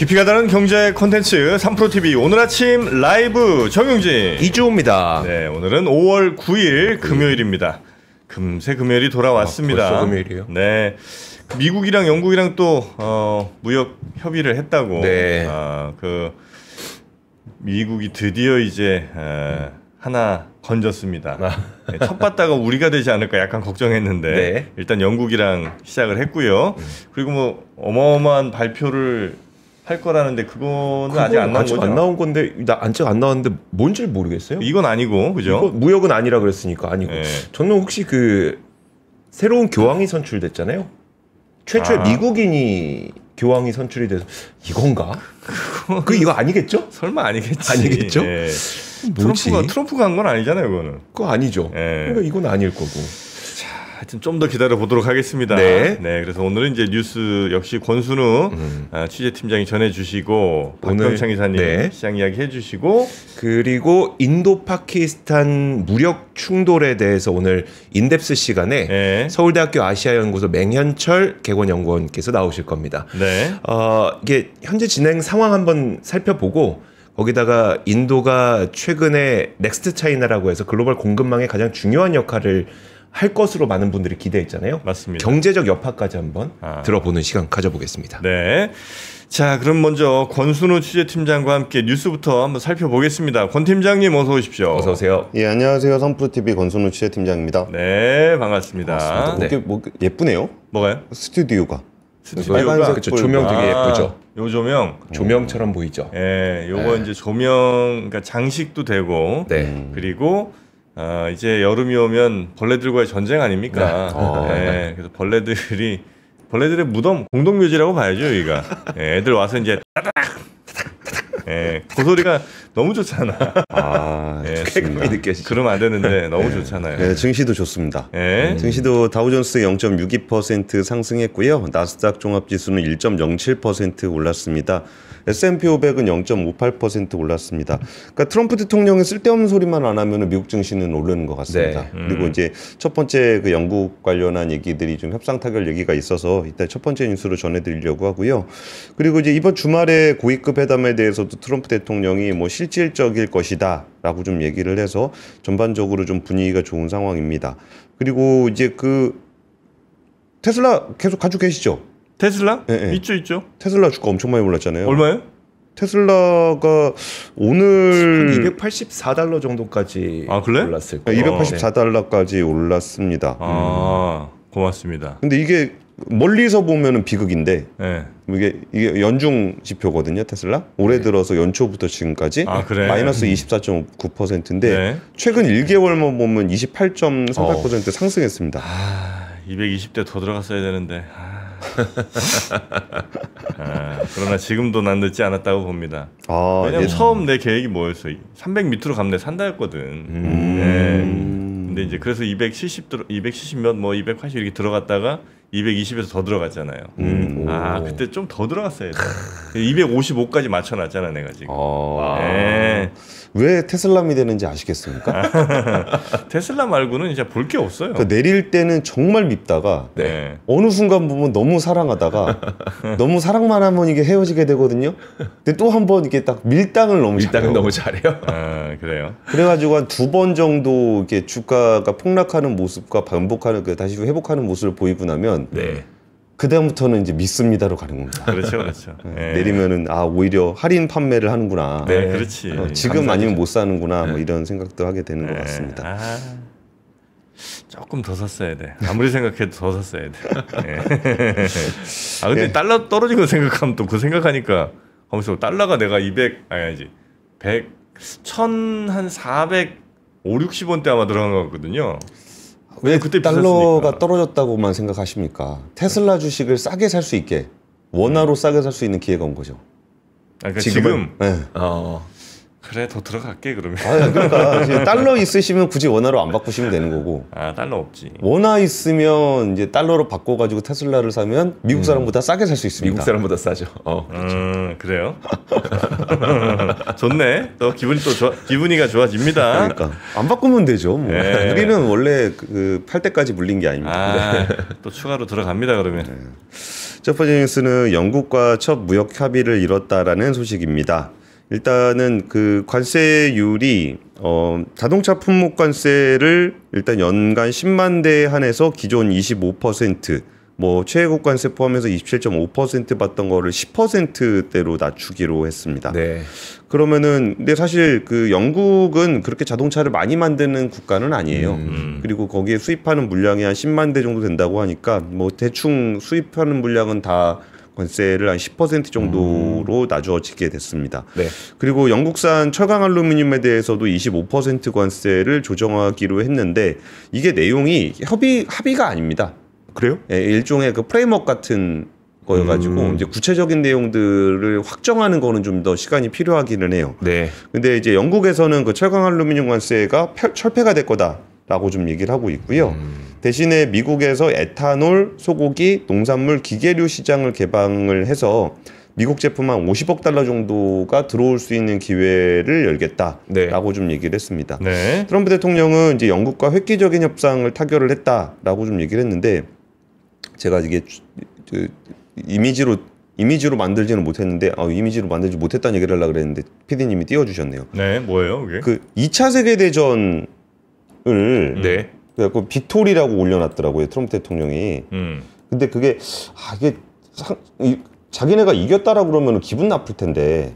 깊이가 다른 경제 콘텐츠 3프로TV 오늘 아침 라이브 정용진 이주호입니다. 네, 오늘은 5월 9일 금요일입니다. 금세 금요일이 돌아왔습니다. 벌써 금요일이에요? 네, 미국이랑 영국이랑 또 무역 협의를 했다고. 네. 그 미국이 드디어 이제 하나 건졌습니다. 네, 첫 봤다가 우리가 되지 않을까 약간 걱정했는데 네. 일단 영국이랑 시작을 했고요. 그리고 뭐 어마어마한 발표를 할 거라는데 그거는 아직 안 나온 거죠? 안 나온 건데 아직 안 나왔는데 뭔지 모르겠어요. 이건 아니고 그죠? 이거 무역은 아니라 그랬으니까 아니고. 네. 저는 혹시 그 새로운 교황이 선출됐잖아요. 최초의 미국인이 교황이 선출이 돼서 이건가? 이거 아니겠죠? 설마 아니겠지. 아니겠죠? 네. 뭐지? 트럼프가 한 건 아니잖아요, 그거는. 그거 아니죠. 네. 그러니까 이건 아닐 거고. 하여튼 좀 더 기다려 보도록 하겠습니다. 네. 그래서 오늘은 이제 뉴스 역시 권순우 취재팀장이 전해주시고 박병창 이사님 네. 시장 이야기 해주시고 그리고 인도 파키스탄 무력 충돌에 대해서 오늘 인덱스 시간에 네. 서울대학교 아시아연구소 맹현철 개건연구원께서 나오실 겁니다. 네. 이게 현재 진행 상황 한번 살펴보고 거기다가 인도가 최근에 넥스트 차이나라고 해서 글로벌 공급망의 가장 중요한 역할을 할 것으로 많은 분들이 기대했잖아요. 맞습니다. 경제적 여파까지 한번 들어보는 시간 가져보겠습니다. 네. 자, 그럼 먼저 권순우 취재팀장과 함께 뉴스부터 한번 살펴보겠습니다. 권 팀장님 어서 오십시오. 어서 오세요. 예, 안녕하세요. 3프로TV 권순우 취재팀장입니다. 네, 반갑습니다. 이게 뭐 예쁘네요. 뭐가요? 스튜디오가. 스튜디오가 그쵸, 조명 되게 예쁘죠. 요 조명. 조명처럼 보이죠. 예, 요거 이제 조명, 그러니까 장식도 되고. 네. 그리고 이제 여름이 오면 벌레들과의 전쟁 아닙니까? 네. 그래서 벌레들의 무덤, 공동묘지라고 봐야죠, 여기가. 예, 애들 와서 이제 따닥. 예, 그 소리가 너무 좋잖아. 예, 쾌감이 느껴지죠. 그러면 안 되는데 너무 좋잖아요. 네, 증시도 좋습니다. 예. 증시도 다우존스 0.62% 상승했고요. 나스닥 종합지수는 1.07% 올랐습니다. S&P 500은 0.58% 올랐습니다. 그러니까 트럼프 대통령이 쓸데없는 소리만 안 하면 미국 증시는 오르는 것 같습니다. 네. 그리고 이제 첫 번째 그 영국 관련한 얘기들이 좀 협상 타결 얘기가 있어서 이따 첫 번째 뉴스로 전해드리려고 하고요. 그리고 이제 이번 주말에 고위급 회담에 대해서도 트럼프 대통령이 뭐 실질적일 것이다라고 좀 얘기를 해서 전반적으로 좀 분위기가 좋은 상황입니다. 그리고 이제 그 테슬라 계속 가지고 계시죠? 테슬라? 네. 있죠. 테슬라 주가 엄청 많이 올랐잖아요. 얼마요? 테슬라가 오늘 284달러 정도까지 그래? 올랐을 거예요. 284달러까지 올랐습니다. 고맙습니다. 근데 이게 멀리서 보면은 비극인데 네. 이게 연중 지표거든요, 테슬라. 올해 들어서 연초부터 지금까지 그래? 마이너스 24.9%인데 네. 최근 1개월만 보면 28.38% 상승했습니다. 220대 더 들어갔어야 되는데. 그러나 지금도 난 늦지 않았다고 봅니다. 왜냐면 처음 내 계획이 뭐였어? 300 밑으로 가면 내 산다였거든. 네. 근데 이제 그래서 270 몇, 뭐 280 이렇게 들어갔다가 220에서 더 들어갔잖아요. 그때 좀 더 들어갔어야 돼. 255까지 맞춰놨잖아, 내가 지금. 네. 왜 테슬라미 되는지 아시겠습니까? 테슬라 말고는 이제 볼 게 없어요. 그러니까 내릴 때는 정말 밉다가 네. 어느 순간 보면 너무 사랑하다가 너무 사랑만 하면 이게 헤어지게 되거든요. 근데 또 한 번 이게 딱 밀당을 너무 잘해요. 그래요. 그래가지고 한 2번 정도 이렇게 주가가 폭락하는 모습과 반복하는 다시 회복하는 모습을 보이고 나면 그 다음부터는 이제 믿습니다로 가는 겁니다. 그렇죠. 네. 내리면은 오히려 할인 판매를 하는구나. 네, 그렇지. 지금 감사하죠. 아니면 못 사는구나. 뭐 이런 생각도 하게 되는 것 같습니다. 조금 더 샀어야 돼. 아무리 생각해도 더 샀어야 돼. 근데 달러 떨어진 거 생각하면 또 그 생각하니까 하면서 달러가 내가 100 한 400, 5, 60원대 아마 들어간 것 같거든요. 왜 그때 달러가 비쌌으니까. 떨어졌다고만 생각하십니까? 테슬라 주식을 싸게 살 수 있게 원화로 싸게 살 수 있는 기회가 온 거죠. 그러니까 지금 네. 그래 더 들어갈게 그러면. 그러니까 이제 달러 있으시면 굳이 원화로 안 바꾸시면 되는 거고. 달러 없지. 원화 있으면 이제 달러로 바꿔가지고 테슬라를 사면 미국 사람보다 싸게 살 수 있습니다. 미국 사람보다 싸죠. 그래요? 좋네. 또 기분이가 좋아집니다. 그러니까 안 바꾸면 되죠. 뭐. 네. 우리는 원래 그 팔 때까지 물린 게 아닙니다. 또 추가로 들어갑니다 그러면. 첫 번째 뉴스는 영국과 첫 무역 협의를 이뤘다라는 소식입니다. 일단은 그 관세율이 자동차 품목 관세를 일단 연간 10만 대에 한해서 기존 25%, 뭐 최애국 관세 포함해서 27.5% 받던 거를 10%대로 낮추기로 했습니다. 네. 그러면은 근데 사실 그 영국은 그렇게 자동차를 많이 만드는 국가는 아니에요. 그리고 거기에 수입하는 물량이 한 10만 대 정도 된다고 하니까 뭐 대충 수입하는 물량은 다 관세를 한 10% 정도로 낮춰지게 됐습니다. 네. 그리고 영국산 철강 알루미늄에 대해서도 25% 관세를 조정하기로 했는데 이게 내용이 합의가 아닙니다. 그래요? 예, 일종의 그 프레임워크 같은 거여가지고 이제 구체적인 내용들을 확정하는 거는 좀 더 시간이 필요하기는 해요. 네. 근데 이제 영국에서는 그 철강 알루미늄 관세가 철폐가 될 거다라고 좀 얘기를 하고 있고요. 대신에 미국에서 에탄올, 소고기, 농산물, 기계류 시장을 개방을 해서 미국 제품 한 50억 달러 정도가 들어올 수 있는 기회를 열겠다라고 네. 좀 얘기를 했습니다. 네. 트럼프 대통령은 이제 영국과 획기적인 협상을 타결을 했다라고 좀 얘기를 했는데 제가 이게 이미지로 만들지는 못했는데 이미지로 만들지 못했다는 얘기를 하려고 그랬는데 PD님이 띄워주셨네요. 네, 뭐예요, 그게? 그 2차 세계대전을 네. 그래갖고 빅토리라고 올려놨더라고요, 트럼프 대통령이. 근데 그게 자기네가 이겼다라고 그러면 기분 나쁠 텐데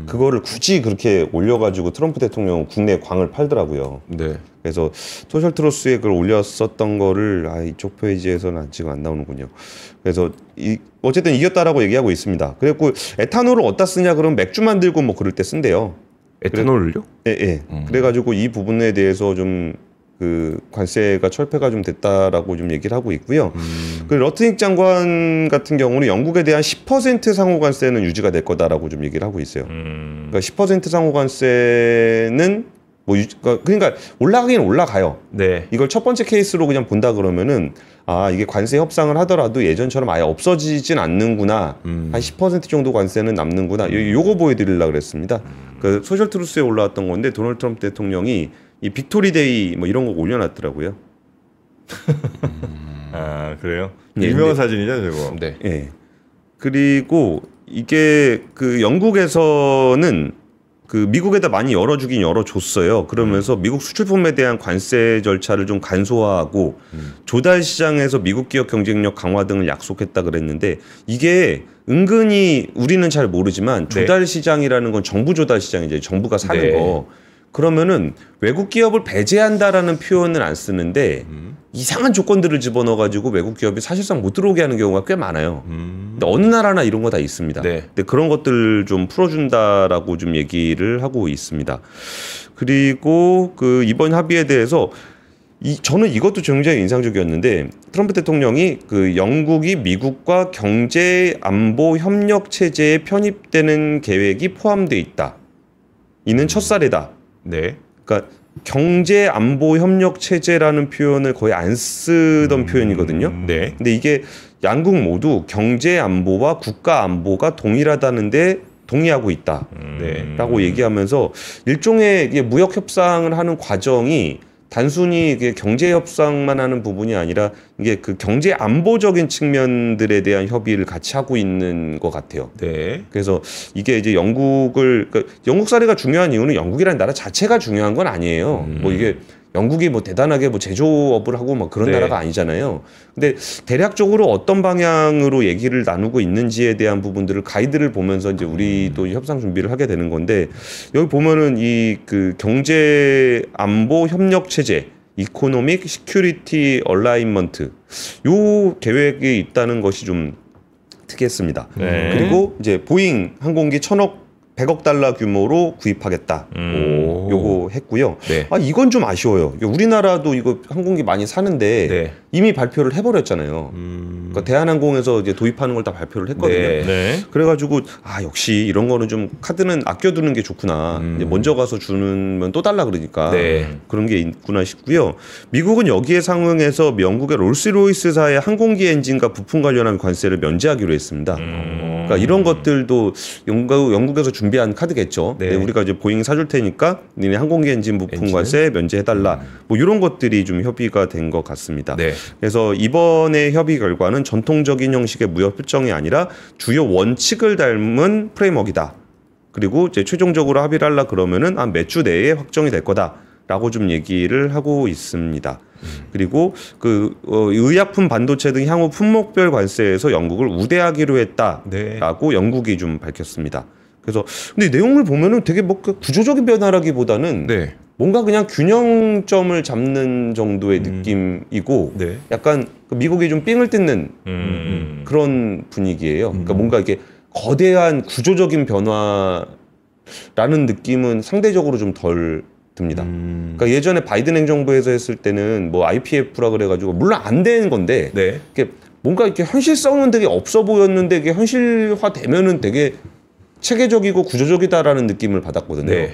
그거를 굳이 그렇게 올려가지고 트럼프 대통령은 국내 광을 팔더라고요. 네. 그래서 소셜트루스에 그걸 올렸었던 거를 이쪽 페이지에서는 지금 안 나오는군요. 그래서 어쨌든 이겼다라고 얘기하고 있습니다. 그리고 에탄올을 어디다 쓰냐 그러면 맥주 만들고 뭐 그럴 때 쓴대요. 에탄올요? 예. 그래가지고 이 부분에 대해서 좀 그 관세가 철폐가 좀 됐다라고 좀 얘기를 하고 있고요. 그 러트닉 장관 같은 경우는 영국에 대한 10% 상호 관세는 유지가 될 거다라고 좀 얘기를 하고 있어요. 그러니까 10% 상호 관세는 뭐 그러니까 올라가긴 올라가요. 네. 이걸 첫 번째 케이스로 그냥 본다 그러면은 이게 관세 협상을 하더라도 예전처럼 아예 없어지진 않는구나. 한 10% 정도 관세는 남는구나. 요거 보여드리려고 그랬습니다. 그 소셜트루스에 올라왔던 건데 도널드 트럼프 대통령이 이 빅토리데이 뭐 이런 거 올려놨더라고요. 그래요? 네, 유명한 사진이죠, 저거. 네. 예. 그리고 이게 그 영국에서는 그 미국에다 많이 열어주긴 열어줬어요. 그러면서 미국 수출품에 대한 관세 절차를 좀 간소화하고 조달 시장에서 미국 기업 경쟁력 강화 등을 약속했다 그랬는데 이게 은근히 우리는 잘 모르지만 조달 시장이라는 건 정부 조달 시장이죠. 정부가 사는 거. 그러면은 외국 기업을 배제한다라는 표현은 안 쓰는데 이상한 조건들을 집어넣어가지고 외국 기업이 사실상 못 들어오게 하는 경우가 꽤 많아요. 근데 어느 나라나 이런 거 다 있습니다. 네. 근데 그런 것들 좀 풀어준다라고 좀 얘기를 하고 있습니다. 그리고 그 이번 합의에 대해서 저는 이것도 굉장히 인상적이었는데 트럼프 대통령이 그 영국이 미국과 경제 안보 협력 체제에 편입되는 계획이 포함돼 있다. 이는 첫 사례다. 네. 그러니까 경제 안보 협력 체제라는 표현을 거의 안 쓰던 표현이거든요. 네. 근데 이게 양국 모두 경제 안보와 국가 안보가 동일하다는데 동의하고 있다. 라고 얘기하면서 일종의 이게 무역 협상을 하는 과정이 단순히 이게 경제 협상만 하는 부분이 아니라 이게 그 경제 안보적인 측면들에 대한 협의를 같이 하고 있는 것 같아요. 네. 그래서 이게 이제 그러니까 영국 사례가 중요한 이유는 영국이라는 나라 자체가 중요한 건 아니에요. 뭐 이게 영국이 뭐 대단하게 뭐 제조업을 하고 막 그런 나라가 아니잖아요. 근데 대략적으로 어떤 방향으로 얘기를 나누고 있는지에 대한 부분들을 가이드를 보면서 이제 우리도 협상 준비를 하게 되는 건데 여기 보면은 이 그 경제 안보 협력 체제 이코노믹 시큐리티 얼라인먼트 요 계획이 있다는 것이 좀 특이했습니다. 그리고 이제 보잉 항공기 100억 달러 규모로 구입하겠다. 요거 했고요. 네. 이건 좀 아쉬워요. 우리나라도 이거 항공기 많이 사는데 네. 이미 발표를 해버렸잖아요. 그러니까 대한항공에서 이제 도입하는 걸 다 발표를 했거든요. 네. 그래가지고 역시 이런 거는 좀 카드는 아껴두는 게 좋구나. 이제 먼저 가서 주면 또 달라 그러니까 그런 게 있구나 싶고요. 미국은 여기에 상응해서 영국의 롤스로이스사의 항공기 엔진과 부품 관련한 관세를 면제하기로 했습니다. 그러니까 이런 것들도 영국에서 준비한 카드겠죠. 네. 우리가 이제 보잉 사줄 테니까 니네 항공기 엔진 부품 관세 면제해달라. 뭐 이런 것들이 좀 협의가 된 것 같습니다. 네. 그래서 이번에 협의 결과는 전통적인 형식의 무역 협정이 아니라 주요 원칙을 닮은 프레임워크이다. 그리고 이제 최종적으로 합의를 하려 그러면은 몇 주 내에 확정이 될 거다라고 좀 얘기를 하고 있습니다. 그리고 의약품, 반도체 등 향후 품목별 관세에서 영국을 우대하기로 했다라고 영국이 좀 밝혔습니다. 그래서 근데 내용을 보면은 되게 뭐 구조적인 변화라기보다는 뭔가 그냥 균형점을 잡는 정도의 느낌이고 약간 미국이 좀 삥을 뜯는 그런 분위기예요. 그러니까 뭔가 이게 거대한 구조적인 변화라는 느낌은 상대적으로 좀 덜 듭니다. 그러니까 예전에 바이든 행정부에서 했을 때는 뭐 IPF라 그래가지고 물론 안 되는 건데 이게 뭔가 이렇게 현실성은 되게 없어 보였는데 이게 현실화되면은 되게 체계적이고 구조적이다라는 느낌을 받았거든요.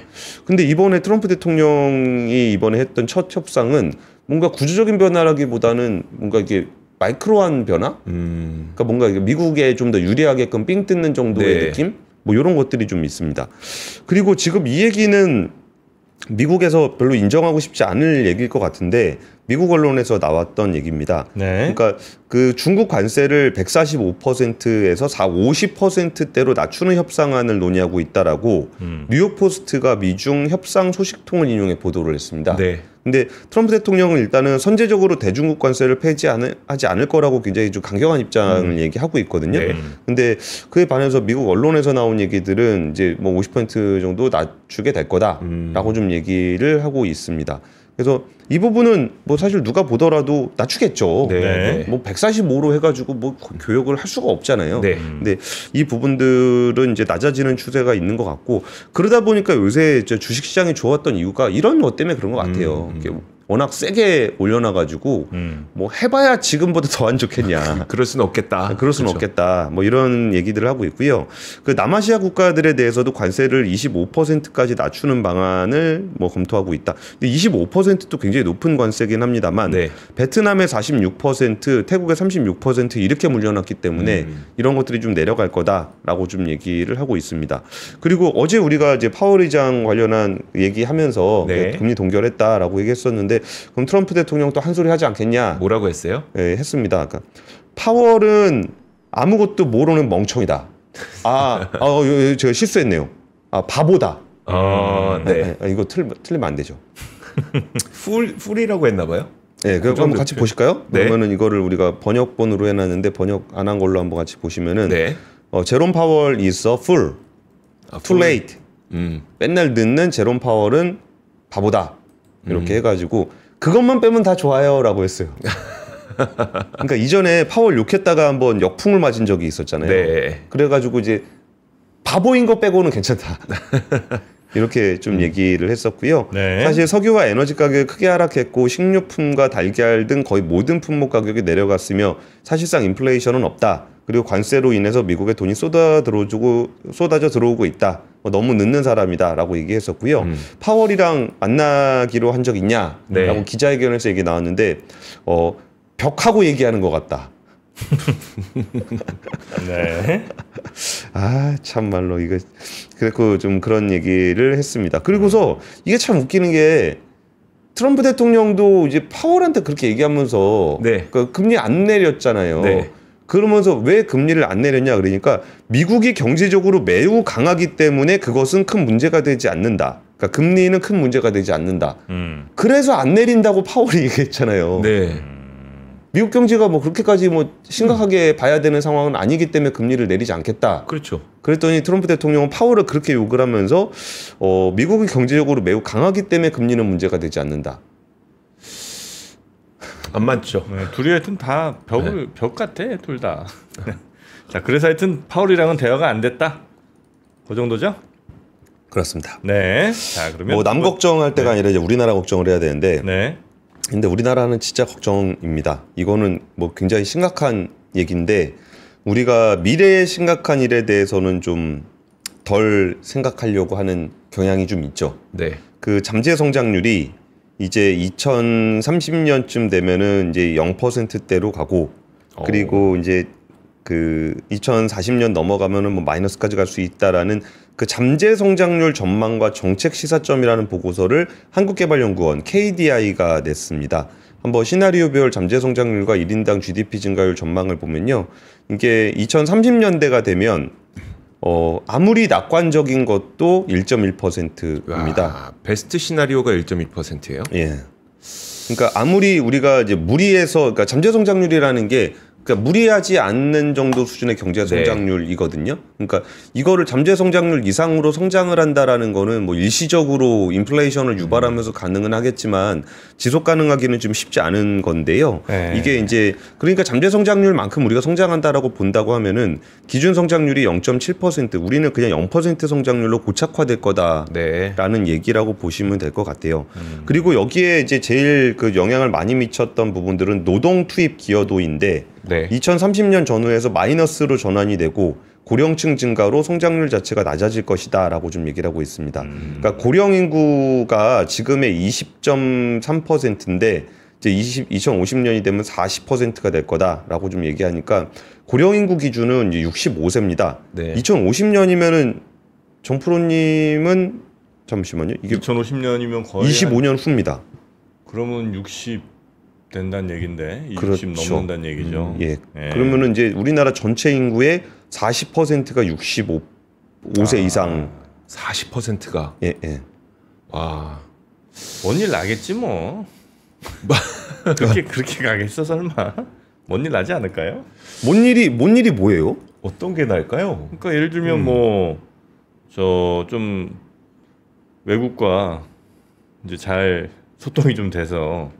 근데 이번에 트럼프 대통령이 이번에 했던 첫 협상은 뭔가 구조적인 변화라기보다는 뭔가 이게 마이크로한 변화? 그러니까 뭔가 미국에 좀 더 유리하게끔 삥 뜯는 정도의 느낌? 뭐 이런 것들이 좀 있습니다. 그리고 지금 이 얘기는 미국에서 별로 인정하고 싶지 않을 얘기일 것 같은데 미국 언론에서 나왔던 얘기입니다. 그러니까 그 중국 관세를 145%에서 50%대로 낮추는 협상안을 논의하고 있다라고 뉴욕 포스트가 미중 협상 소식통을 인용해 보도를 했습니다. 근데 트럼프 대통령은 일단은 선제적으로 대중국 관세를 폐지하지 않을 거라고 굉장히 좀 강경한 입장을 얘기하고 있거든요. 근데 그에 반해서 미국 언론에서 나온 얘기들은 이제 뭐 50% 정도 낮추게 될 거다라고 좀 얘기를 하고 있습니다. 그래서 이 부분은 뭐 사실 누가 보더라도 낮추겠죠. 뭐 145로 해가지고 뭐 교역을 할 수가 없잖아요. 근데 이 부분들은 이제 낮아지는 추세가 있는 것 같고 그러다 보니까 요새 주식시장이 좋았던 이유가 이런 것 때문에 그런 것 같아요. 워낙 세게 올려놔가지고 뭐 해봐야 지금보다 더 안 좋겠냐. 그럴 수는 없겠다. 그럴 수는 없겠다. 뭐 이런 얘기들을 하고 있고요. 그 남아시아 국가들에 대해서도 관세를 25%까지 낮추는 방안을 뭐 검토하고 있다. 근데 25%도 굉장히 높은 관세긴 합니다만 베트남의 46%, 태국의 36% 이렇게 물려놨기 때문에 이런 것들이 좀 내려갈 거다라고 좀 얘기를 하고 있습니다. 그리고 어제 우리가 이제 파월 의장 관련한 얘기하면서 금리 동결했다라고 얘기했었는데 그럼 트럼프 대통령 또 한 소리 하지 않겠냐? 뭐라고 했어요? 했습니다. 그러니까 파월은 아무것도 모르는 멍청이다. 제가 실수했네요. 바보다. 이거 틀리면 안 되죠. 풀이라고 했나 봐요. 그럼 한번 같이 보실까요? 그러면은 이거를 우리가 번역본으로 해놨는데 번역 안 한 걸로 한번 같이 보시면은 제롬 파월 is a fool, too late. 맨날 늦는 제롬 파월은 바보다. 이렇게 해가지고 그것만 빼면 다 좋아요라고 했어요. 그러니까 이전에 파월 욕했다가 한번 역풍을 맞은 적이 있었잖아요. 그래가지고 이제 바보인 거 빼고는 괜찮다. 이렇게 좀 얘기를 했었고요. 사실 석유와 에너지 가격이 크게 하락했고 식료품과 달걀 등 거의 모든 품목 가격이 내려갔으며 사실상 인플레이션은 없다. 그리고 관세로 인해서 미국에 돈이 쏟아져 들어오고 있다. 너무 늦는 사람이다라고 얘기했었고요. 파월이랑 만나기로 한 적 있냐라고 기자회견에서 얘기 나왔는데 벽하고 얘기하는 것 같다. 참말로 이거 그래서 좀 그런 얘기를 했습니다. 그리고서 이게 참 웃기는 게 트럼프 대통령도 이제 파월한테 그렇게 얘기하면서 그 금리 안 내렸잖아요. 그러면서 왜 금리를 안 내렸냐 그러니까 미국이 경제적으로 매우 강하기 때문에 그것은 큰 문제가 되지 않는다. 그러니까 금리는 큰 문제가 되지 않는다. 그래서 안 내린다고 파월이 얘기했잖아요. 미국 경제가 뭐 그렇게까지 뭐 심각하게 봐야 되는 상황은 아니기 때문에 금리를 내리지 않겠다. 그랬더니 트럼프 대통령은 파월을 그렇게 욕을 하면서 미국이 경제적으로 매우 강하기 때문에 금리는 문제가 되지 않는다. 안 맞죠. 둘이 하여튼 다 벽 같아, 둘 다. 자, 그래서 하여튼 파월이랑은 대화가 안 됐다. 그 정도죠? 그렇습니다. 자, 그러면 뭐 남 걱정할 때가 아니라 이제 우리나라 걱정을 해야 되는데. 근데 우리나라는 진짜 걱정입니다. 이거는 뭐 굉장히 심각한 얘기인데 우리가 미래에 심각한 일에 대해서는 좀 덜 생각하려고 하는 경향이 좀 있죠. 그 잠재 성장률이 이제 2030년쯤 되면은 이제 0%대로 가고 그리고 이제 그 2040년 넘어가면은 뭐 마이너스까지 갈 수 있다라는 그 잠재 성장률 전망과 정책 시사점이라는 보고서를 한국개발연구원 KDI가 냈습니다. 한번 시나리오별 잠재 성장률과 1인당 GDP 증가율 전망을 보면요. 이게 2030년대가 되면 아무리 낙관적인 것도 1.1%입니다. 베스트 시나리오가 1.1%예요? 예. 그러니까 아무리 우리가 이제 무리해서 그러니까 잠재 성장률이라는 게 그러니까 무리하지 않는 정도 수준의 경제 성장률이거든요. 그러니까 이거를 잠재 성장률 이상으로 성장을 한다라는 거는 뭐 일시적으로 인플레이션을 유발하면서 가능은 하겠지만 지속 가능하기는 좀 쉽지 않은 건데요. 이게 이제 그러니까 잠재 성장률만큼 우리가 성장한다라고 본다고 하면은 기준 성장률이 0.7% 우리는 그냥 0% 성장률로 고착화될 거다라는 얘기라고 보시면 될 것 같아요. 그리고 여기에 이제 제일 그 영향을 많이 미쳤던 부분들은 노동 투입 기여도인데 2030년 전후에서 마이너스로 전환이 되고 고령층 증가로 성장률 자체가 낮아질 것이다라고 좀 얘기를 하고 있습니다. 그러니까 고령 인구가 지금의 20.3%인데 이제 2050년이 되면 40%가 될 거다라고 좀 얘기하니까 고령 인구 기준은 이제 65세입니다. 2050년이면은 정프로님은 잠시만요. 이게 2050년이면 거의 25년 후입니다. 그러면 60 된다는 얘긴데 60 그렇죠. 넘는다는 얘기죠. 예. 그러면은 이제 우리나라 전체 인구의 40%가 65세 이상 40%가 예. 와. 뭔 일 나겠지 뭐. 그렇게 가겠어 설마. 뭔 일 나지 않을까요? 뭔 일이 뭐예요? 어떤 게 날까요? 그러니까 예를 들면 뭐 저 좀 외국과 이제 잘 소통이 좀 돼서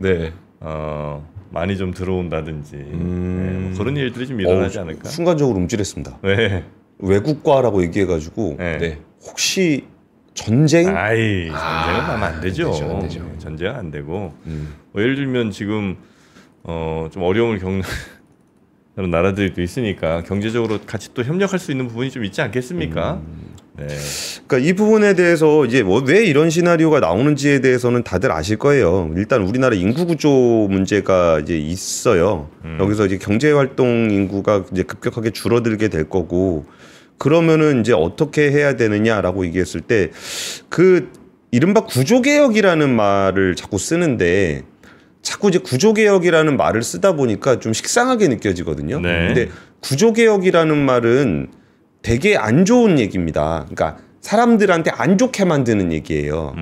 많이 좀 들어온다든지 뭐 그런 일들이 좀 일어나지 않을까? 순간적으로 움찔했습니다. 왜? 외국과라고 얘기해가지고 혹시 전쟁? 전쟁은 하면 안 되죠. 안 되죠. 전쟁은 안 되고 뭐 예를 들면 지금 좀 어려움을 겪는 그런 나라들이 또 있으니까 경제적으로 같이 또 협력할 수 있는 부분이 좀 있지 않겠습니까? 그러니까 이 부분에 대해서 이제 왜 이런 시나리오가 나오는지에 대해서는 다들 아실 거예요. 일단 우리나라 인구 구조 문제가 이제 있어요. 여기서 이제 경제 활동 인구가 이제 급격하게 줄어들게 될 거고 그러면은 이제 어떻게 해야 되느냐라고 얘기했을 때 그 이른바 구조개혁이라는 말을 자꾸 쓰는데 자꾸 이제 구조개혁이라는 말을 쓰다 보니까 좀 식상하게 느껴지거든요. 근데 구조개혁이라는 말은 되게 안 좋은 얘기입니다. 그러니까 사람들한테 안 좋게 만드는 얘기예요.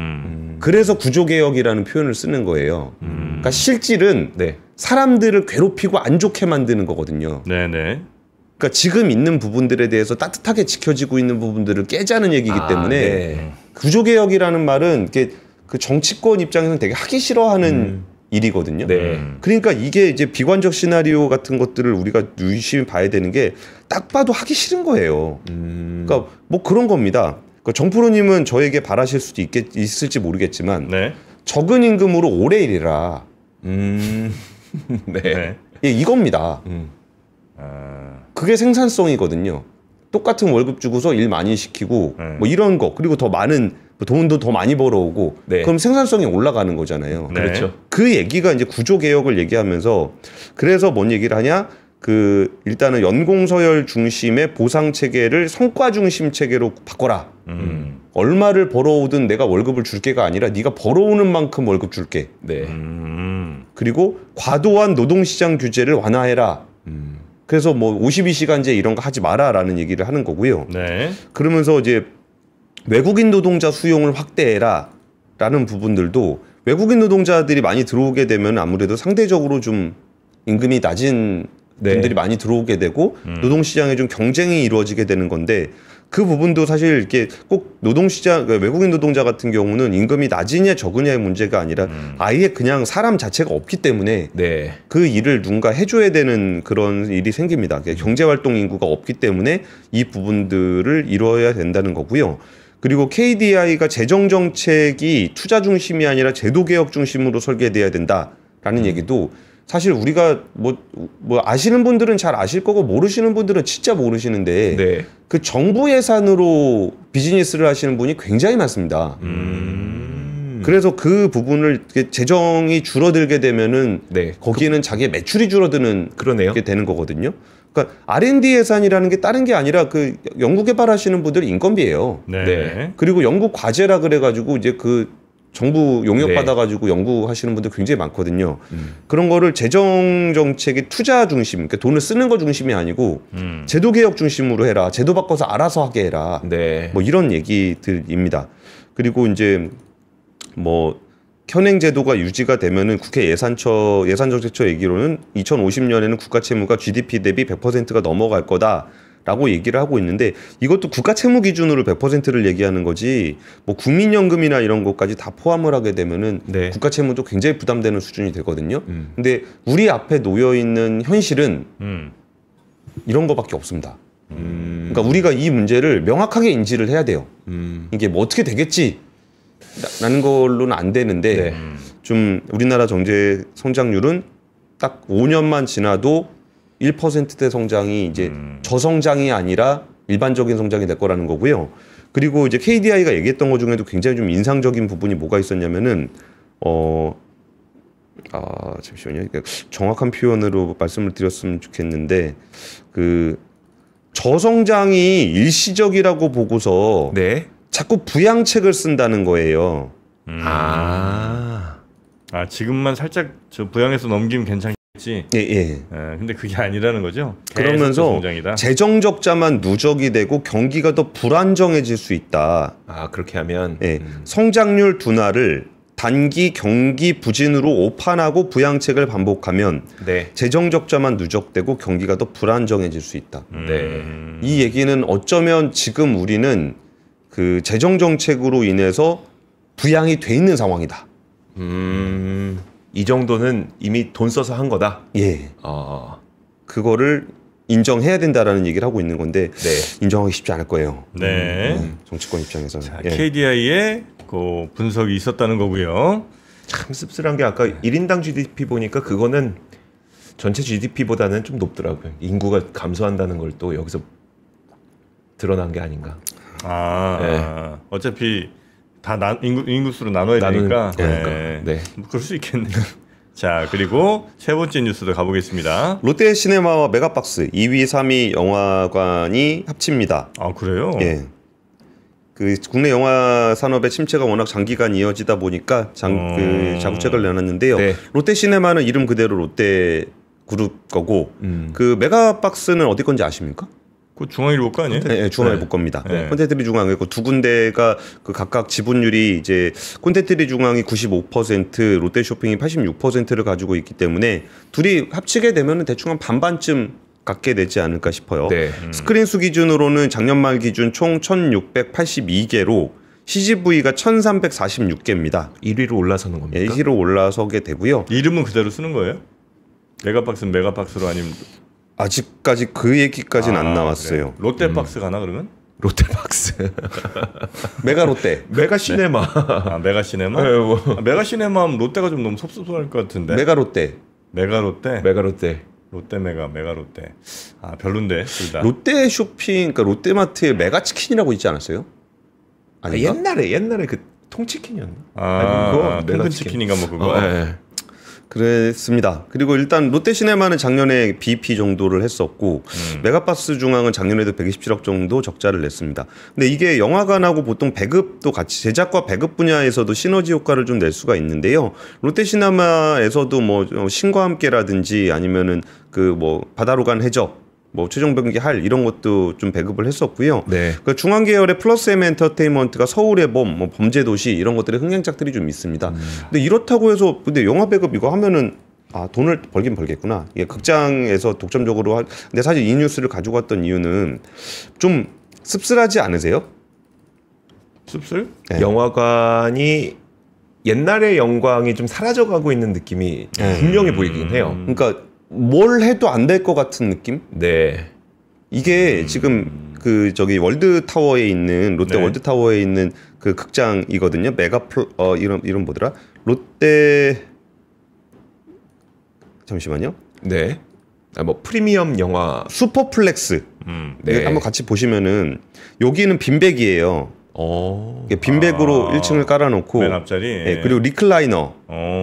그래서 구조개혁이라는 표현을 쓰는 거예요. 그러니까 실질은 사람들을 괴롭히고 안 좋게 만드는 거거든요. 그러니까 지금 있는 부분들에 대해서 따뜻하게 지켜지고 있는 부분들을 깨자는 얘기이기 때문에 구조개혁이라는 말은 그 정치권 입장에서는 되게 하기 싫어하는 일이거든요. 그러니까 이게 이제 비관적 시나리오 같은 것들을 우리가 유심히 봐야 되는 게 딱 봐도 하기 싫은 거예요. 그러니까 뭐 그런 겁니다. 그러니까 정프로님은 저에게 바라실 수도 있을지 모르겠지만 적은 임금으로 오래 일해라. 예, 이겁니다. 그게 생산성이거든요. 똑같은 월급 주고서 일 많이 시키고 뭐 이런 거 그리고 더 많은 돈도 더 많이 벌어오고 그럼 생산성이 올라가는 거잖아요. 그렇죠. 그 얘기가 이제 구조개혁을 얘기하면서 그래서 뭔 얘기를 하냐? 그 일단은 연공서열 중심의 보상 체계를 성과 중심 체계로 바꿔라. 얼마를 벌어오든 내가 월급을 줄게가 아니라 네가 벌어오는 만큼 월급 줄게. 그리고 과도한 노동시장 규제를 완화해라. 그래서 뭐 52시간제 이런 거 하지 마라라는 얘기를 하는 거고요. 그러면서 이제 외국인 노동자 수용을 확대해라 라는 부분들도 외국인 노동자들이 많이 들어오게 되면 아무래도 상대적으로 좀 임금이 낮은 분들이 많이 들어오게 되고 노동시장에 좀 경쟁이 이루어지게 되는 건데 그 부분도 사실 이렇게 꼭 노동시장 외국인 노동자 같은 경우는 임금이 낮으냐 적으냐의 문제가 아니라 아예 그냥 사람 자체가 없기 때문에 그 일을 누군가 해줘야 되는 그런 일이 생깁니다. 경제활동 인구가 없기 때문에 이 부분들을 이루어야 된다는 거고요. 그리고 KDI가 재정정책이 투자 중심이 아니라 제도개혁 중심으로 설계돼야 된다라는 얘기도 사실 우리가 뭐 아시는 분들은 잘 아실 거고 모르시는 분들은 진짜 모르시는데 그 정부 예산으로 비즈니스를 하시는 분이 굉장히 많습니다. 그래서 그 부분을 재정이 줄어들게 되면은 거기에는 자기의 매출이 줄어드는 게 되는 거거든요. 그러니까 R&D 예산이라는 게 다른 게 아니라 그 연구 개발하시는 분들 인건비예요. 네. 네. 그리고 연구 과제라 그래가지고 이제 그 정부 용역 네. 받아가지고 연구하시는 분들 굉장히 많거든요. 그런 거를 재정 정책의 투자 중심, 그러니까 돈을 쓰는 거 중심이 아니고 제도 개혁 중심으로 해라. 제도 바꿔서 알아서 하게 해라. 네. 뭐 이런 얘기들입니다. 그리고 이제 뭐 현행 제도가 유지가 되면은 국회 예산정책처 얘기로는 2050년에는 국가 채무가 GDP 대비 100%가 넘어갈 거다라고 얘기를 하고 있는데 이것도 국가 채무 기준으로 100%를 얘기하는 거지 뭐 국민연금이나 이런 것까지 다 포함을 하게 되면은 네. 국가 채무도 굉장히 부담되는 수준이 되거든요. 근데 우리 앞에 놓여 있는 현실은 이런 거밖에 없습니다. 그러니까 우리가 이 문제를 명확하게 인지를 해야 돼요. 이게 뭐 어떻게 되겠지? 라는 걸로는 안 되는데 네. 좀 우리나라 경제 성장률은 딱 5년만 지나도 1%대 성장이 이제 저성장이 아니라 일반적인 성장이 될 거라는 거고요. 그리고 이제 KDI가 얘기했던 것 중에도 굉장히 좀 인상적인 부분이 뭐가 있었냐면은 잠시만요. 정확한 표현으로 말씀을 드렸으면 좋겠는데 그 저성장이 일시적이라고 보고서 네. 자꾸 부양책을 쓴다는 거예요. 지금만 살짝 저 부양해서 넘기면 괜찮겠지. 예. 근데 그게 아니라는 거죠. 그러면서 성장이다. 재정 적자만 누적이 되고 경기가 더 불안정해질 수 있다. 그렇게 하면 예. 성장률 둔화를 단기 경기 부진으로 오판하고 부양책을 반복하면 네. 재정 적자만 누적되고 경기가 더 불안정해질 수 있다. 네. 이 얘기는 어쩌면 지금 우리는 그 재정 정책으로 인해서 부양이 돼 있는 상황이다. 이 정도는 이미 돈 써서 한 거다. 예. 그거를 인정해야 된다라는 얘기를 하고 있는 건데 인정하기 쉽지 않을 거예요. 네. 정치권 입장에서는. 자, KDI의 그 분석이 있었다는 거고요. 참 씁쓸한 게 아까 1인당 GDP 보니까 그거는 전체 GDP보다는 좀 높더라고요. 인구가 감소한다는 걸 또 여기서 드러난 게 아닌가. 어차피 다 인구수로 나눠야 되니까. 네. 뭐 그럴 수 있겠네요. 자, 그리고 세 번째 뉴스도 가보겠습니다. 롯데시네마와 메가박스 2위, 3위 영화관이 합칩니다. 그래요? 예. 그 국내 영화 산업의 침체가 워낙 장기간 이어지다 보니까 그 자구책을 내놨는데요. 네. 롯데시네마는 이름 그대로 롯데 그룹 거고 그 메가박스는 어디 건지 아십니까? 그 중앙일보 거 아니에요? 네, 중앙일보 겁니다. 네. 콘텐츠리 중앙이고 두 군데가 그 각각 지분율이 이제 콘텐츠리 중앙이 95%, 롯데쇼핑이 86%를 가지고 있기 때문에 둘이 합치게 되면 대충 한 반반쯤 갖게 되지 않을까 싶어요. 네. 스크린 수 기준으로는 작년 말 기준 총 1,682개로 CGV가 1,346개입니다. 1위로 올라서는 겁니까? 1위로 올라서게 되고요. 이름은 그대로 쓰는 거예요? 메가박스는 메가박스로 아니면 아직까지 그 얘기까지는 안 나왔어요. 그래. 롯데박스 가나 그러면? 롯데박스. 메가롯데. 메가시네마. 메가시네마? 네, 메가시네마 하면 롯데가 좀 너무 섭섭할 것 같은데. 메가롯데. 메가롯데? 메가롯데. 메가롯데. 별론데 둘 다. 롯데 쇼핑, 그러니까 롯데마트에 메가치킨이라고 있지 않았어요? 아닌가? 옛날에 그 통치킨이었나? 통근치킨인가 뭐 그거. 네. 그랬습니다. 그리고 일단 롯데시네마는 작년에 BEP 정도를 했었고 메가박스 중앙은 작년에도 127억 정도 적자를 냈습니다. 근데 이게 영화관하고 보통 배급도 같이 제작과 배급 분야에서도 시너지 효과를 좀 낼 수가 있는데요. 롯데시네마에서도 뭐 신과 함께라든지 아니면은 그 뭐 바다로 간 해적 뭐 최종 병기 할 이런 것도 좀 배급을 했었고요. 네. 그 중앙 계열의 플러스 M 엔터테인먼트가 서울의 봄, 뭐 범죄 도시 이런 것들의 흥행작들이 좀 있습니다. 근데 이렇다고 해서 근데 영화 배급 이거 하면은 돈을 벌긴 벌겠구나. 이게 극장에서 독점적으로 근데 사실 이 뉴스를 가지고 왔던 이유는 좀 씁쓸하지 않으세요? 씁쓸? 네. 영화관이 옛날의 영광이 좀 사라져가고 있는 느낌이 분명히 보이긴 해요. 그러니까 뭘 해도 안 될 것 같은 느낌? 네. 이게 지금 그 저기 월드 타워에 있는 롯데 월드 타워에 있는 그 극장이거든요. 이름 뭐더라? 롯데 잠시만요. 네. 뭐 프리미엄 영화 슈퍼플렉스. 네. 한번 같이 보시면은 여기는 빈백이에요. 빈백으로 1층을 깔아놓고 맨 앞자리. 네, 그리고 리클라이너.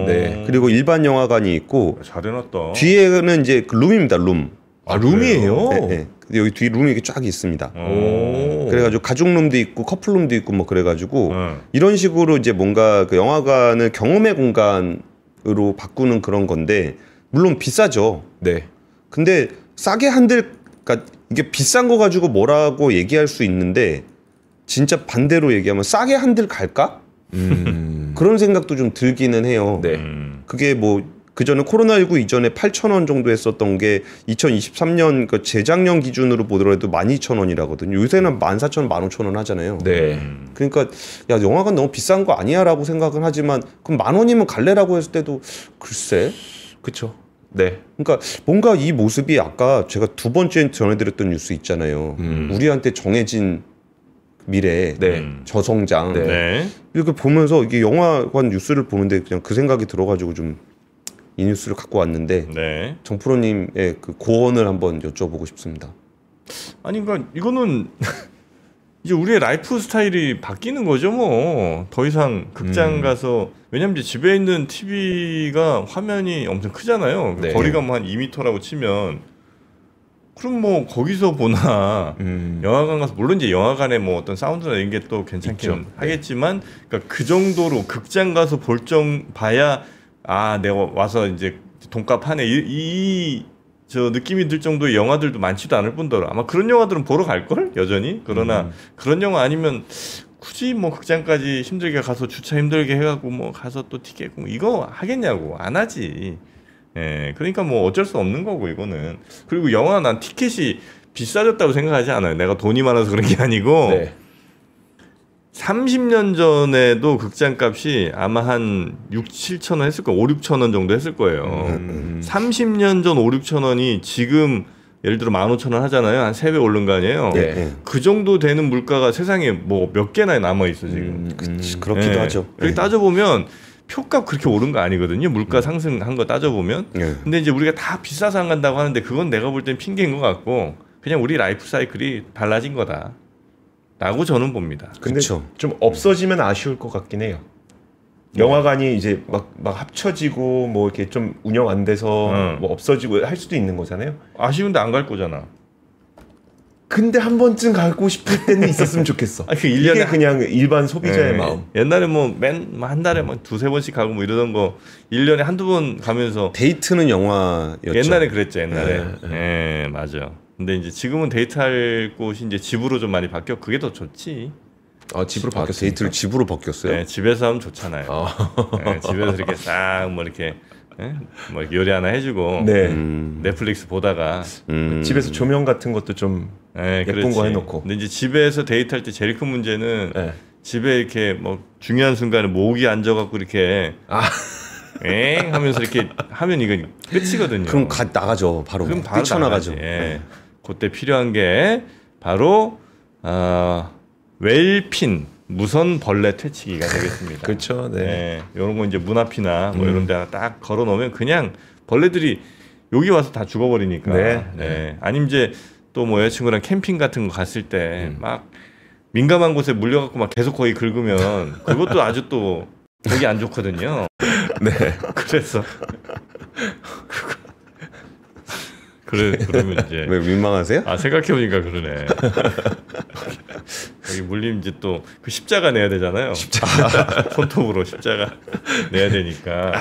네. 그리고 일반 영화관이 있고 잘 해놨다. 뒤에는 이제 그 룸입니다. 룸. 아, 룸이에요? 네, 네. 여기 뒤 룸이 이렇게 쫙 있습니다. 그래가지고 가족룸도 있고 커플룸도 있고 뭐 그래가지고 이런 식으로 이제 뭔가 그 영화관을 경험의 공간으로 바꾸는 그런 건데 물론 비싸죠. 네. 근데 싸게 한들 그러니까 이게 비싼 거 가지고 뭐라고 얘기할 수 있는데 진짜 반대로 얘기하면 싸게 한들 갈까? 그런 생각도 좀 들기는 해요. 네. 그게 뭐 그전에 코로나19 이전에 8,000원 정도 했었던 게 2023년 그 재작년 기준으로 보더라도 12,000원이라거든요. 요새는 14,000원, 15,000원 하잖아요. 네. 그러니까 야 영화관 너무 비싼 거 아니야라고 생각은 하지만 그럼 10,000원이면 갈래라고 했을 때도 글쎄. 그쵸. 네. 그러니까 뭔가 이 모습이 아까 제가 두 번째 전해드렸던 뉴스 있잖아요. 우리한테 정해진 미래, 네. 저성장. 네. 네. 이렇게 보면서 이게 영화관 뉴스를 보는데 그냥 그 생각이 들어가지고 좀 이 뉴스를 갖고 왔는데 네. 정프로님의 그 고언을 한번 여쭤보고 싶습니다. 아니 그러니까 이거는 이제 우리의 라이프 스타일이 바뀌는 거죠 뭐. 더 이상 극장 가서 왜냐면 이제 집에 있는 TV가 화면이 엄청 크잖아요. 네. 거리가 뭐 한 2m라고 치면 그럼 뭐 거기서 보나 영화관 가서 물론 이제 영화관에 뭐 어떤 사운드나 이런 게 또 괜찮긴 있죠. 하겠지만 그러니까 그 정도로 극장 가서 볼 봐야 아 내가 와서 이제 돈값 하네 저 느낌이 들 정도의 영화들도 많지도 않을 뿐더러 아마 그런 영화들은 보러 갈걸 여전히. 그러나 그런 영화 아니면 굳이 뭐 극장까지 힘들게 가서 주차 힘들게 해갖고 뭐 가서 또 티켓 이거 하겠냐고. 안 하지. 예, 그러니까 뭐 어쩔 수 없는 거고 이거는. 그리고 영화 난 티켓이 비싸졌다고 생각하지 않아요. 내가 돈이 많아서 그런 게 아니고 네. 30년 전에도 극장 값이 아마 한 6, 7천 원 했을 거예요. 5, 6천 원 정도 했을 거예요. 30년 전 5, 6천 원이 지금 예를 들어 15,000원 하잖아요. 한 3배 오른 거 아니에요. 네. 그 정도 되는 물가가 세상에 뭐 몇 개나 남아 있어 지금. 그렇기도 네. 하죠. 그렇게 따져보면 표값 그렇게 오른 거 아니거든요. 물가 상승한 거 따져보면. 네. 근데 이제 우리가 다 비싸서 안 간다고 하는데 그건 내가 볼 땐 핑계인 것 같고 그냥 우리 라이프 사이클이 달라진 거다. 라고 저는 봅니다. 근데 그쵸. 좀 없어지면 아쉬울 것 같긴 해요. 영화관이 이제 막 합쳐지고 뭐 이렇게 좀 운영 안 돼서 뭐 없어지고 할 수도 있는 거잖아요. 아쉬운데 안 갈 거잖아. 근데 한 번쯤 가고 싶을 때는 있었으면 좋겠어. 그 1년에 이게 그냥 일반 소비자의 마음. 옛날에 뭐 한 달에 뭐 두세 번씩 가고 뭐 이러던 거 1년에 한두 번 가면서 데이트는 영화였죠. 옛날에 그랬죠. 옛날에. 예, 맞아. 근데 이제 지금은 데이트할 곳이 이제 집으로 좀 많이 바뀌어. 그게 더 좋지. 집으로 아, 바뀌었어요. 데이트를 집으로 바뀌었어요. 네, 집에서 하면 좋잖아요. 네, 집에서 이렇게 싹 뭐 이렇게 뭐 이렇게 요리 하나 해주고 네. 넷플릭스 보다가 집에서 조명 같은 것도 좀 예쁜 그렇지. 거 해놓고. 근데 이제 집에서 데이트할 때 제일 큰 문제는 네. 집에 이렇게 뭐 중요한 순간에 모기 앉아갖고 이렇게 엥 하면서 이렇게 하면 이건 끝이거든요. 그럼 나가죠. 바로. 그럼 바로 뛰쳐나가죠. 나가지. 예. 그때 필요한 게 바로 웰핀 무선 벌레 퇴치기가 되겠습니다. 그렇죠. 네. 이런 거 이제 문 앞이나 뭐 이런 데다 딱 걸어 놓으면 그냥 벌레들이 여기 와서 다 죽어버리니까. 네. 아니면 이제 또 뭐 여자친구랑 캠핑 같은 거 갔을 때 막 민감한 곳에 물려갖고 막 계속 거기 긁으면 그것도 아주 또 보기 안 좋거든요. 네. 그래서 그러면 이제 왜 민망하세요? 생각해보니까 그러네. 여기 물림 이제 또 그 십자가 내야 되잖아요. 손톱으로 십자가 내야 되니까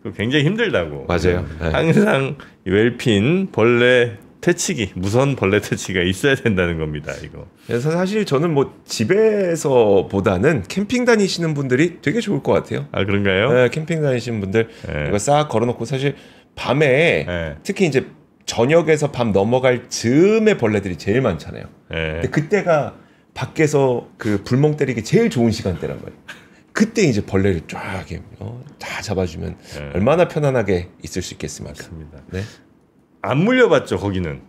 그 굉장히 힘들다고. 맞아요. 네. 항상 웰핀 벌레 퇴치기 무선 벌레 퇴치기가 있어야 된다는 겁니다. 이거. 그래서 사실 저는 뭐 집에서보다는 캠핑 다니시는 분들이 되게 좋을 것 같아요. 아 그런가요? 네, 캠핑 다니시는 분들 이거 싹 걸어놓고 사실 밤에 특히 이제 저녁에서 밤 넘어갈 즈음에 벌레들이 제일 많잖아요. 근데 그때가 밖에서 그 불멍 때리기 제일 좋은 시간대란 말이에요. 그때 이제 벌레를 쫙 다 잡아주면 얼마나 편안하게 있을 수 있겠습니까? 맞습니다. 네. 안 물려봤죠 거기는.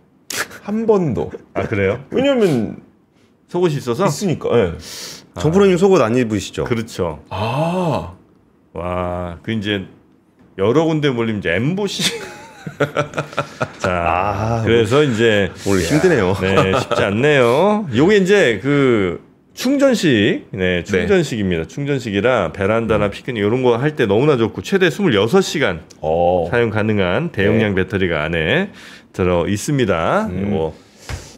한 번도. 아 그래요? 왜냐면 속옷이 있어서? 있으니까. 네. 정프로님 속옷 안 입으시죠? 그렇죠. 와, 그 이제 여러 군데 물리면 이제 엠보시. 자, 그래서 이제 오늘 힘드네요. 네, 쉽지 않네요. 요게 이제 그 충전식, 충전식입니다. 충전식이라 베란다나 피크닉 이런 거 할 때 너무나 좋고 최대 26시간 사용 가능한 대용량 배터리가 안에 들어 있습니다. 뭐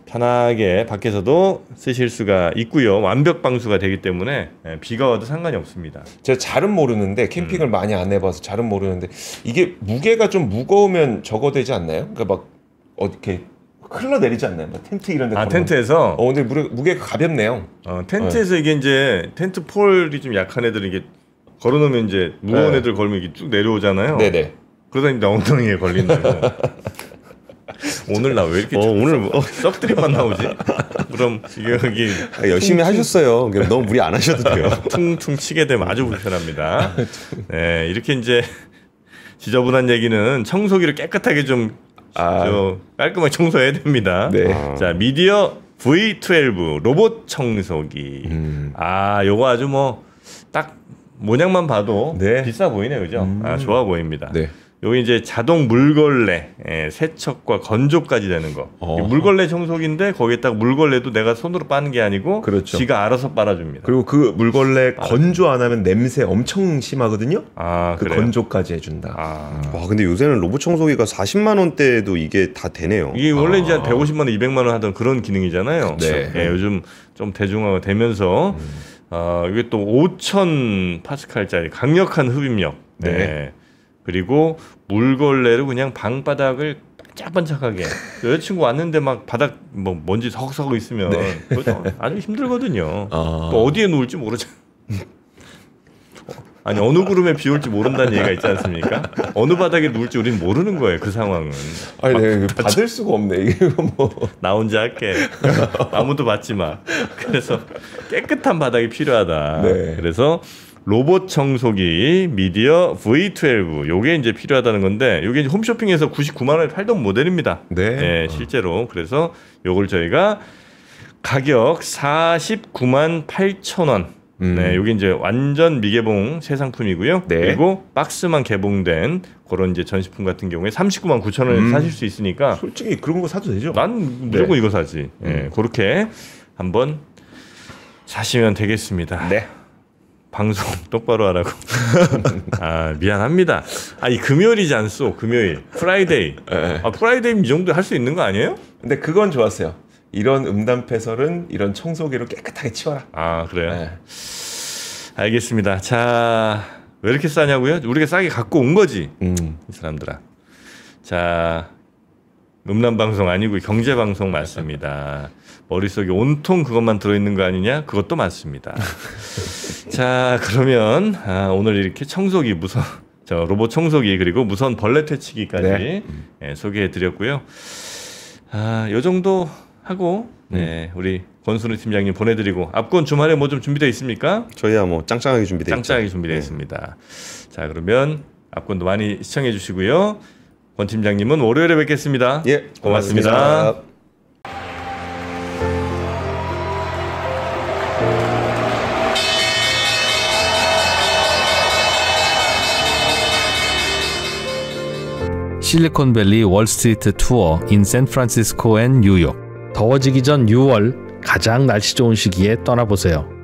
편하게 밖에서도 쓰실 수가 있고요. 완벽 방수가 되기 때문에 비가 와도 상관이 없습니다. 제가 잘은 모르는데 캠핑을 많이 안 해봐서 잘은 모르는데 이게 무게가 좀 무거우면 저거 되지 않나요? 그러니까 막 어떻게 흘러내리지 않나요? 막 텐트 이런 데. 텐트에서. 근데 무게가 가볍네요. 텐트에서 이게 이제 텐트 폴이 좀 약한 애들은 이게 걸어놓으면 이제 무거운 애들 걸면 이게 쭉 내려오잖아요. 네네. 그러다 이제 엉덩이에 걸린다고. 오늘 나 왜 이렇게 오늘 썩드립만 나오지? 그럼 여기 열심히 하셨어요. 너무 무리 안 하셔도 돼요. 퉁퉁 치게 되면 아주 불편합니다. 네, 이렇게 이제 지저분한 얘기는 청소기를 깨끗하게 좀 깔끔하게 청소해야 됩니다. 네. 자, 미디어 V12 로봇 청소기. 요거 아주 뭐 딱 모양만 봐도 네. 비싸 보이네요, 그죠? 좋아 보입니다. 네. 여기 이제 자동 물걸레, 세척과 건조까지 되는 거. 물걸레 청소기인데 거기에다가 물걸레도 내가 손으로 빠는 게 아니고 그렇죠. 지가 알아서 빨아줍니다. 그리고 그 물걸레 건조 안 하면 냄새 엄청 심하거든요. 그 그래요? 건조까지 해준다. 와, 근데 요새는 로봇 청소기가 40만 원대도 이게 다 되네요. 이게 원래 이제 한 150만 원, 200만 원 하던 그런 기능이잖아요. 네. 요즘 좀 대중화가 되면서 이게 또 5,000 파스칼짜리 강력한 흡입력. 네. 그리고 물걸레로 그냥 방바닥을 반짝반짝하게 여자친구 왔는데 막 바닥 뭐 먼지 섞어 있으면 그것도 아주 힘들거든요. 또 어디에 누울지 모르잖아. 아니 어느 구름에 비 올지 모른다는 얘기가 있지 않습니까? 어느 바닥에 누울지 우리는 모르는 거예요. 그 상황은. 아니, 네, 받을 수가 없네. 이게 뭐 나 혼자 할게. 아무도 받지 마. 그래서 깨끗한 바닥이 필요하다. 네. 그래서 로봇 청소기 미디어 V12 요게 이제 필요하다는 건데 요게 이제 홈쇼핑에서 99만 원에 팔던 모델입니다. 네. 실제로. 그래서 요걸 저희가 가격 49만 8천 원. 네, 요게 이제 완전 미개봉 새 상품이고요. 네. 그리고 박스만 개봉된 그런 이제 전시품 같은 경우에 39만 9천 원에 사실 수 있으니까 솔직히 그런 거 사도 되죠. 난 무조건 이거 사지. 그렇게 한번 사시면 되겠습니다. 네. 방송 똑바로 하라고. 미안합니다. 이 금요일이지 않소? 금요일. 프라이데이. 프라이데이면 이 정도 할 수 있는 거 아니에요? 근데 그건 좋았어요. 이런 음담패설은 이런 청소기로 깨끗하게 치워라. 그래요? 네. 알겠습니다. 자, 왜 이렇게 싸냐고요? 우리가 싸게 갖고 온 거지. 이 사람들아. 자, 음란방송 아니고 경제방송 맞습니다. 머릿속에 온통 그것만 들어있는 거 아니냐? 그것도 맞습니다. 자, 그러면 오늘 이렇게 청소기 로봇 청소기 그리고 무선 벌레 퇴치기까지 소개해드렸고요. 요 정도 하고 우리 권순우 팀장님 보내드리고 앞권 주말에 뭐 좀 준비되어 있습니까? 저희야 뭐 짱짱하게 준비되어 있죠. 짱짱하게 준비되어 있습니다. 자, 그러면 앞권도 많이 시청해 주시고요. 권 팀장님은 월요일에 뵙겠습니다. 예, 고맙습니다. 실리콘밸리 월스트리트 투어 in 샌프란시스코 앤 뉴욕. 더워지기 전 6월 가장 날씨 좋은 시기에 떠나보세요.